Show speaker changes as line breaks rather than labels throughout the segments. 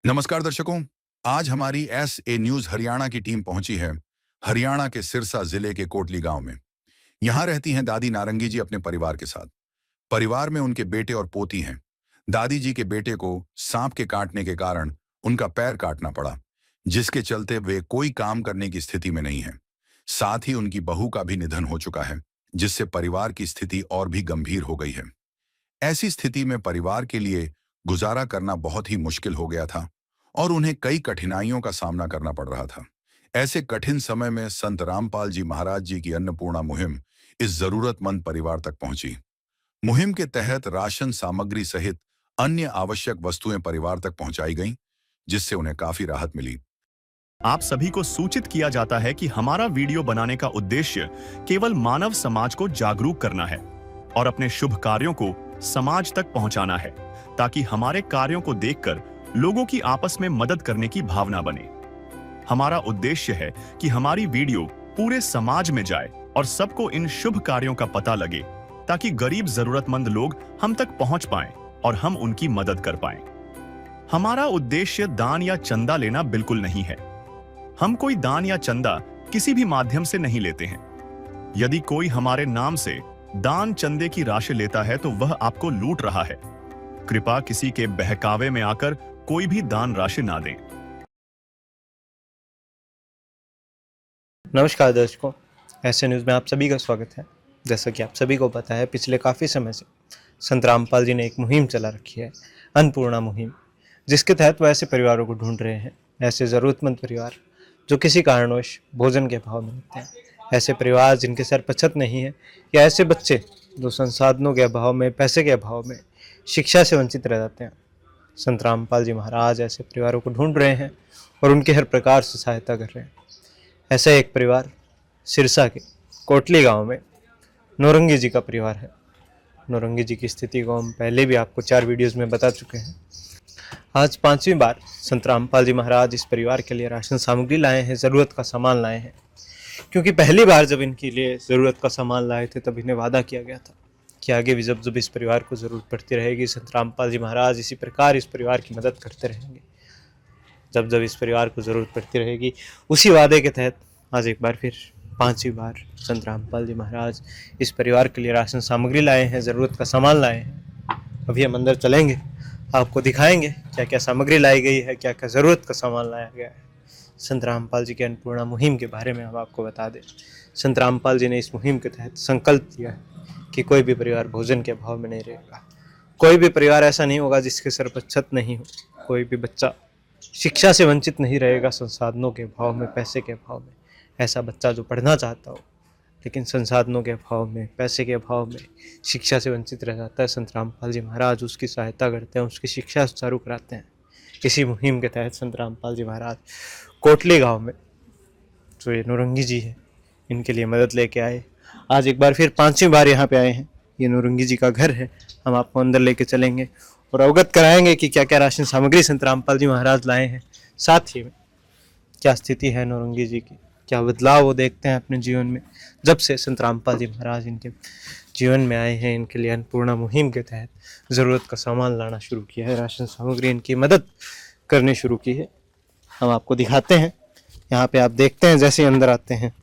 नमस्कार दर्शकों। आज हमारी एस न्यूज हरियाणा की टीम पहुंची है हरियाणा के सिरसा जिले के कोटली गांव में। यहां रहती हैं दादी नारंगी जी अपने परिवार के साथ। परिवार में उनके बेटे और पोती हैं। दादी जी के बेटे को सांप के काटने के कारण उनका पैर काटना पड़ा, जिसके चलते वे कोई काम करने की स्थिति में नहीं है। साथ ही उनकी बहू का भी निधन हो चुका है, जिससे परिवार की स्थिति और भी गंभीर हो गई है। ऐसी स्थिति में परिवार के लिए गुजारा करना बहुत ही मुश्किल हो गया था और उन्हें कई कठिनाइयों का सामना करना पड़ रहा था। ऐसे कठिन समय में संत रामपाल जी महाराज जी की अन्नपूर्णा मुहिम इस जरूरतमंद परिवार तक पहुंची। मुहिम के तहत राशन सामग्री सहित अन्य आवश्यक वस्तुएं परिवार तक पहुंचाई गईं, जिससे उन्हें काफी राहत मिली।
आप सभी को सूचित किया जाता है कि हमारा वीडियो बनाने का उद्देश्य केवल मानव समाज को जागरूक करना है और अपने शुभ कार्यों को समाज तक पहुंचाना है, ताकि हमारे कार्यों को देखकर लोगों की आपस में मदद करने की भावना बने। हमारा उद्देश्य है कि हमारी वीडियो पूरे समाज में जाए और सबको इन शुभ कार्यों का पता लगे, ताकि गरीब जरूरतमंद लोग हम तक पहुंच पाएं और हम उनकी मदद कर पाएं। हमारा उद्देश्य दान या चंदा लेना बिल्कुल नहीं है। हम कोई दान या चंदा किसी भी माध्यम से नहीं लेते हैं। यदि कोई हमारे नाम से दान चंदे की राशि लेता है तो वह आपको लूट रहा है। कृपया किसी के बहकावे में आकर कोई भी दान राशि ना दें।
नमस्कार दर्शकों, ऐसे न्यूज़ में आप सभी का स्वागत है। जैसा कि आप सभी को पता है, पिछले काफ़ी समय से संत रामपाल जी ने एक मुहिम चला रखी है, अन्नपूर्णा मुहिम, जिसके तहत वो ऐसे परिवारों को ढूंढ रहे हैं, ऐसे ज़रूरतमंद परिवार जो किसी कारणवश भोजन के अभाव में रहते हैं, ऐसे परिवार जिनके सर पर छत नहीं है, या ऐसे बच्चे जो संसाधनों के अभाव में, पैसे के अभाव में शिक्षा से वंचित रह जाते हैं। संत रामपाल जी महाराज ऐसे परिवारों को ढूंढ रहे हैं और उनकी हर प्रकार से सहायता कर रहे हैं। ऐसा एक परिवार सिरसा के कोटली गांव में नौरंगी जी का परिवार है। नौरंगी जी की स्थिति को हम पहले भी आपको 4 वीडियोस में बता चुके हैं। आज 5वीं बार संत रामपाल जी महाराज इस परिवार के लिए राशन सामग्री लाए हैं, ज़रूरत का सामान लाए हैं। क्योंकि पहली बार जब इनके लिए ज़रूरत का सामान लाए थे, तब इन्हें वादा किया गया था कि आगे भी जब जब इस परिवार को ज़रूरत पड़ती रहेगी, संत रामपाल जी महाराज इसी प्रकार इस परिवार की मदद करते रहेंगे। जब जब इस परिवार को ज़रूरत पड़ती रहेगी, उसी वादे के तहत आज एक बार फिर 5वीं बार संत रामपाल जी महाराज इस परिवार के लिए राशन सामग्री लाए हैं, ज़रूरत का सामान लाए हैं। अभी हम अंदर चलेंगे, आपको दिखाएंगे क्या क्या सामग्री लाई गई है, क्या क्या ज़रूरत का सामान लाया गया है। संत रामपाल जी के अन्नपूर्णा मुहिम के बारे में हम आपको बता दें। संत रामपाल जी ने इस मुहिम के तहत संकल्प लिया है कि कोई भी परिवार भोजन के अभाव में नहीं रहेगा। कोई भी परिवार ऐसा नहीं होगा जिसके सर पर छत नहीं हो। कोई भी बच्चा शिक्षा से वंचित नहीं रहेगा, संसाधनों के अभाव में, पैसे के अभाव में। ऐसा बच्चा जो पढ़ना चाहता हो लेकिन संसाधनों के अभाव में, पैसे के अभाव में शिक्षा से वंचित रह जाता है, संत रामपाल जी महाराज उसकी सहायता करते हैं, उसकी शिक्षा सुचारू कराते हैं। इसी मुहिम के तहत संत रामपाल जी महाराज कोटली गांव में जो ये नौरंगी जी है, इनके लिए मदद लेके आए। आज एक बार फिर 5वीं बार यहाँ पे आए हैं। ये नौरंगी जी का घर है। हम आपको अंदर लेके चलेंगे और अवगत कराएंगे कि क्या क्या राशन सामग्री संत रामपाल जी महाराज लाए हैं। साथ ही में क्या स्थिति है नौरंगी जी की, क्या बदलाव वो देखते हैं अपने जीवन में जब से संत रामपाल जी महाराज इनके जीवन में आए हैं। इनके लिए अन्नपूर्णा मुहिम के तहत ज़रूरत का सामान लाना शुरू किया है, राशन सामग्री इनकी मदद करनी शुरू की है। हम आपको दिखाते हैं। यहाँ पे आप देखते हैं जैसे अंदर आते हैं।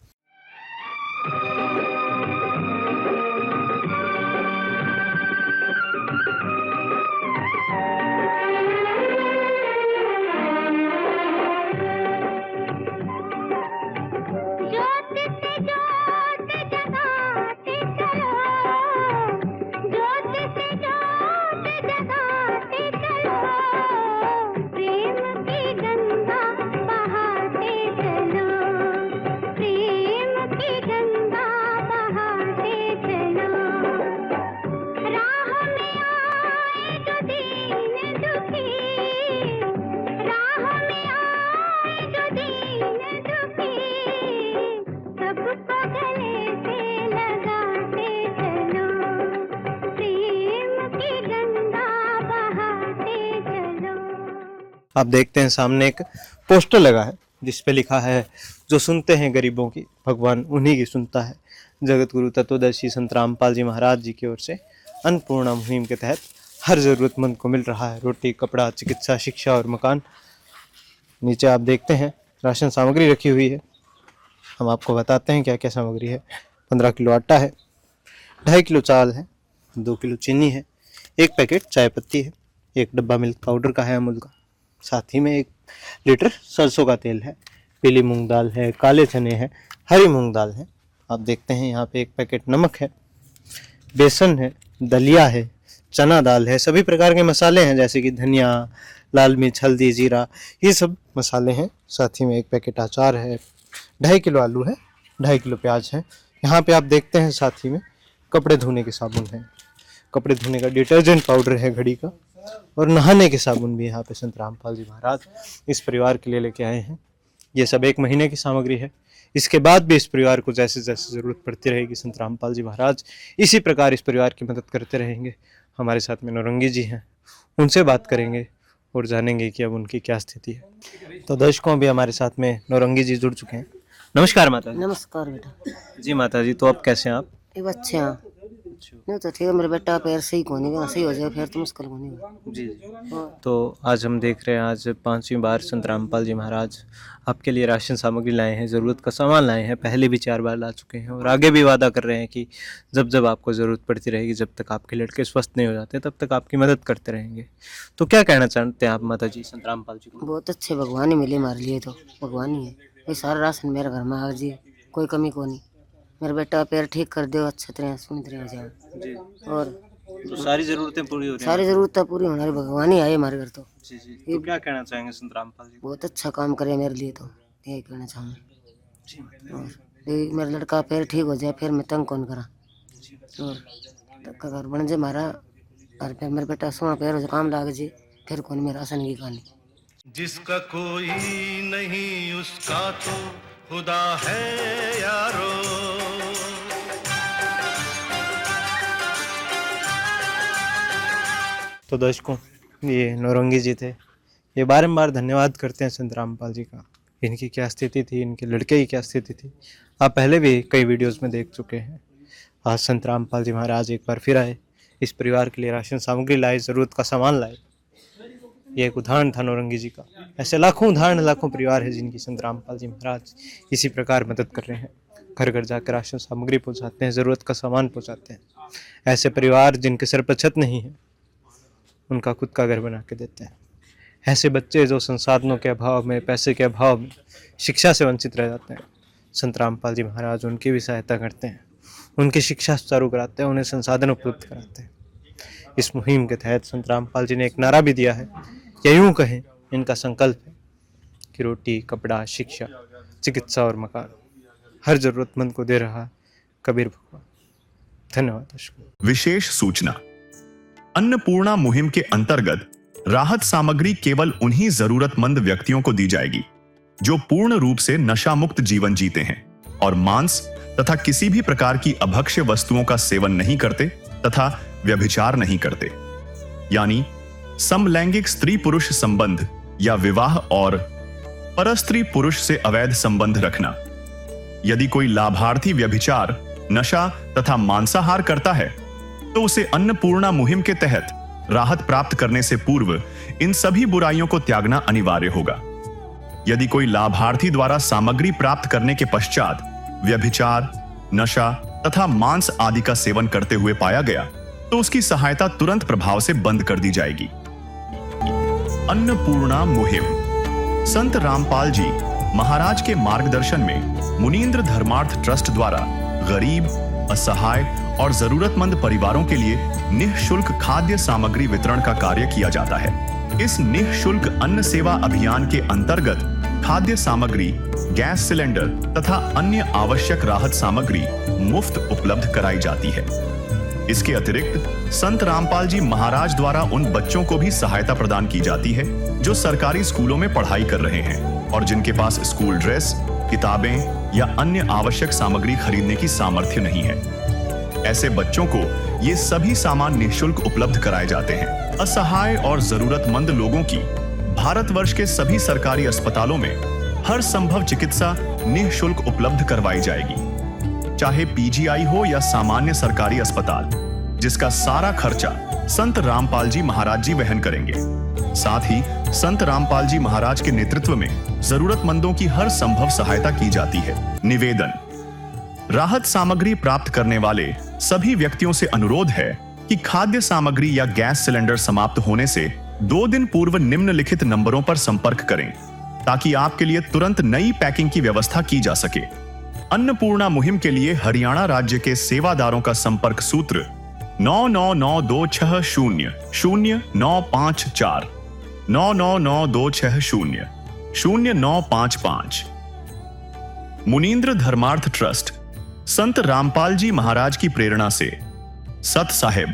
आप देखते हैं सामने एक पोस्टर लगा है जिस पे लिखा है, जो सुनते हैं गरीबों की, भगवान उन्हीं की सुनता है। जगत गुरु तत्वदर्शी संत रामपाल जी महाराज जी की ओर से अन्नपूर्णा मुहिम के तहत हर ज़रूरतमंद को मिल रहा है रोटी, कपड़ा, चिकित्सा, शिक्षा और मकान। नीचे आप देखते हैं राशन सामग्री रखी हुई है। हम आपको बताते हैं क्या क्या सामग्री है। 15 किलो आटा है, 2.5 किलो चावल है, 2 किलो चीनी है, 1 पैकेट चाय पत्ती है, 1 डब्बा मिल्क पाउडर का है अमूल का, साथ ही में 1 लीटर सरसों का तेल है, पीली मूंग दाल है, काले चने हैं, हरी मूंग दाल है। आप देखते हैं यहाँ पे 1 पैकेट नमक है, बेसन है, दलिया है, चना दाल है, सभी प्रकार के मसाले हैं जैसे कि धनिया, लाल मिर्च, हल्दी, जीरा, ये सब मसाले हैं। साथ ही में 1 पैकेट अचार है, 2.5 किलो आलू है, 2.5 किलो प्याज है। यहाँ पे आप देखते हैं साथ ही में कपड़े धोने के साबुन है, कपड़े धोने का डिटर्जेंट पाउडर है घड़ी का, और नहाने के साबुन भी यहाँ पे संत रामपाल जी महाराज इस परिवार के लिए लेके आए हैं। ये सब 1 महीने की सामग्री है। इसके बाद भी इस परिवार को जैसे जैसे ज़रूरत पड़ती रहेगी संत रामपाल जी महाराज इसी प्रकार इस परिवार की मदद करते रहेंगे। हमारे साथ में नौरंगी जी हैं, उनसे बात करेंगे और जानेंगे कि अब उनकी क्या स्थिति है। तो दर्शकों, अभी हमारे साथ में नौरंगी जी जुड़ चुके हैं। नमस्कार माता जी।
नमस्कार बेटा।
जी माता जी, तो अब कैसे हैं आप?
ये बच्चे हैं नहीं तो ठीक है। मेरे बेटा पैर सही को नहीं सही हो जाए फिर तो मुश्किल को नहीं।
जी। तो आज हम देख रहे हैं, आज 5वीं बार संत रामपाल जी महाराज आपके लिए राशन सामग्री लाए हैं, ज़रूरत का सामान लाए हैं। पहले भी 4 बार ला चुके हैं और आगे भी वादा कर रहे हैं कि जब जब आपको ज़रूरत पड़ती रहेगी, जब तक आपके लड़के स्वस्थ नहीं हो जाते तब तक आपकी मदद करते रहेंगे। तो क्या कहना चाहते हैं आप माता जी संत रामपाल जी को?
बहुत अच्छे भगवान ही मिले हमारे लिए, तो भगवान ही है। ये सारा राशन मेरे घर में आ जी, कोई कमी को नहीं। मेरा बेटा पैर ठीक कर दो, अच्छे तरह सुन तरह हो जाए
जी।
और
तो सारी ज़रूरतें पूरी हो रही हैं?
सारी जरूरत पूरी होने वाली, भगवान ही आए हमारे घर। तो
जी जी। तो क्या कहना चाहेंगे संत रामपाल जी?
बहुत अच्छा काम करे मेरे लिए, तो यही कहना चाहूँगा। और ये मेरा लड़का पैर ठीक हो जाए फिर मैं तंग कौन करा, और तक का घर बन जाए हमारा, और फिर मेरा बेटा सोना पैर हो जाए काम लाग जाए, फिर कौन मेरा राशन की कहानी।
जिसका कोई नहीं उसका तो खुदा है यारो।
तो दर्शकों, ये नौरंगी जी थे। ये बारंबार धन्यवाद करते हैं संत रामपाल जी का। इनकी क्या स्थिति थी, इनके लड़के की क्या स्थिति थी, आप पहले भी कई वीडियोस में देख चुके हैं। आज संत रामपाल जी महाराज एक बार फिर आए, इस परिवार के लिए राशन सामग्री लाए, ज़रूरत का सामान लाए। ये एक उदाहरण था नौरंगी जी का। ऐसे लाखों उदाहरण, लाखों परिवार है जिनकी संत रामपाल जी महाराज इसी प्रकार मदद कर रहे हैं। घर घर जाकर राशन सामग्री पहुँचाते हैं, ज़रूरत का सामान पहुँचाते हैं। ऐसे परिवार जिनके सर पर छत नहीं है, उनका खुद का घर बना के देते हैं। ऐसे बच्चे जो संसाधनों के अभाव में, पैसे के अभाव में शिक्षा से वंचित रह जाते हैं, संत रामपाल जी महाराज उनकी भी सहायता करते हैं, उनकी शिक्षा सुचारू कराते हैं, उन्हें संसाधन उपलब्ध कराते हैं। इस मुहिम के तहत संत रामपाल जी ने एक नारा भी दिया है, या यूँ कहें इनका संकल्प है कि रोटी, कपड़ा, शिक्षा, चिकित्सा और मकान हर जरूरतमंद को दे रहा कबीर भगवान। धन्यवाद दर्शकों।
विशेष सूचना, अन्नपूर्णा मुहिम के अंतर्गत राहत सामग्री केवल उन्हीं जरूरतमंद व्यक्तियों को दी जाएगी जो पूर्ण रूप से नशा मुक्त जीवन जीते हैं और मांस तथा किसी भी प्रकार की अभक्ष्य वस्तुओं का सेवन नहीं करते तथा व्यभिचार नहीं करते, यानी समलैंगिक स्त्री पुरुष संबंध या विवाह और परस्त्री पुरुष से अवैध संबंध रखना। यदि कोई लाभार्थी व्यभिचार, नशा तथा मांसाहार करता है तो उसे अन्नपूर्णा मुहिम के तहत राहत प्राप्त करने से पूर्व इन सभी बुराइयों को त्यागना अनिवार्य होगा। यदि कोई लाभार्थी द्वारा सामग्री प्राप्त करने के पश्चात व्यभिचार, नशा तथा मांस आदि का सेवन करते हुए पाया गया तो उसकी सहायता तुरंत प्रभाव से बंद कर दी जाएगी। अन्नपूर्णा मुहिम संत रामपाल जी महाराज के मार्गदर्शन में मुनीन्द्र धर्मार्थ ट्रस्ट द्वारा गरीब, असहाय और जरूरतमंद परिवारों के लिए निःशुल्क खाद्य सामग्री वितरण का कार्य किया जाता है। इस निःशुल्क अन्न सेवा अभियान के अंतर्गत खाद्य सामग्री, गैस सिलेंडर तथा अन्य आवश्यक राहत सामग्री मुफ्त उपलब्ध कराई जाती है। इसके अतिरिक्त संत रामपाल जी महाराज द्वारा उन बच्चों को भी सहायता प्रदान की जाती है जो सरकारी स्कूलों में पढ़ाई कर रहे हैं और जिनके पास स्कूल ड्रेस, किताबें या अन्य आवश्यक सामग्री खरीदने की सामर्थ्य नहीं है। ऐसे बच्चों को ये सभी सामान निःशुल्क उपलब्ध कराए जाते हैं। असहाय और जरूरतमंद लोगों की भारतवर्ष के सभी सरकारी अस्पतालों में हर संभव चिकित्सा निःशुल्क उपलब्ध करवाई जाएगी, चाहे पीजीआई हो या सामान्य सरकारी अस्पताल, जिसका सारा खर्चा संत रामपाल जी महाराज जी वहन करेंगे। साथ ही संत रामपाल जी महाराज के नेतृत्व में जरूरतमंदों की हर संभव सहायता की जाती है। निवेदन, राहत सामग्री प्राप्त करने वाले सभी व्यक्तियों से अनुरोध है कि खाद्य सामग्री या गैस सिलेंडर समाप्त होने से 2 दिन पूर्व निम्नलिखित नंबरों पर संपर्क करें ताकि आपके लिए तुरंत नई पैकिंग की व्यवस्था की जा सके। अन्नपूर्णा मुहिम के लिए हरियाणा राज्य के सेवादारों का संपर्क सूत्र 9992600954 9992600955। मुनींद्र धर्मार्थ ट्रस्ट संत रामपाल जी महाराज की प्रेरणा से सत साहिब